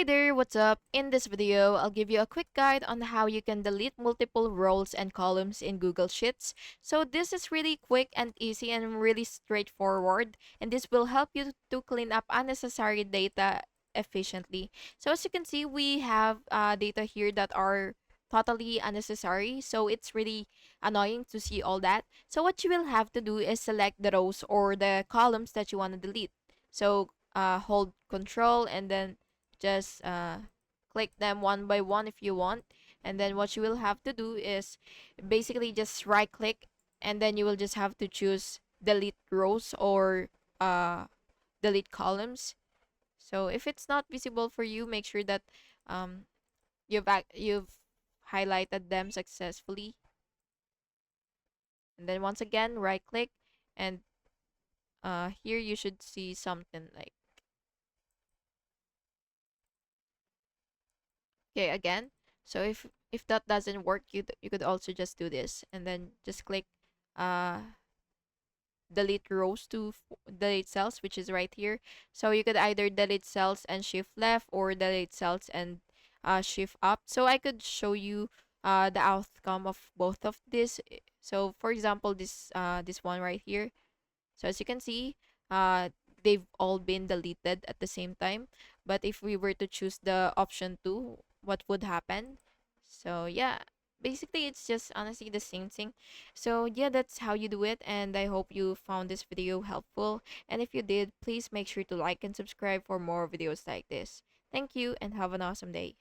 Hi there, what's up? In this video, I'll give you a quick guide on how you can delete multiple rows and columns in Google Sheets. So this is really quick and easy and really straightforward, and this will help you to clean up unnecessary data efficiently. So as you can see, we have data here that are totally unnecessary, so it's really annoying to see all that. So what you will have to do is select the rows or the columns that you want to delete. So hold control and then just click them one by one if you want, and then what you will have to do is basically just right click, and then you will just have to choose delete rows or uh delete columns. So if it's not visible for you, make sure that um you've highlighted them successfully, and then once again right click, and here you should see something like, okay, again. So if that doesn't work, you could also just do this and then just click uh delete rows to delete cells, which is right here. So you could either delete cells and shift left or delete cells and shift up. So I could show you the outcome of both of this. So for example, this one right here. So as you can see, they've all been deleted at the same time. But if we were to choose the option 2, what would happen? So yeah, basically it's just honestly the same thing. So yeah, that's how you do it, and I hope you found this video helpful. And if you did, please make sure to like and subscribe for more videos like this. Thank you and have an awesome day.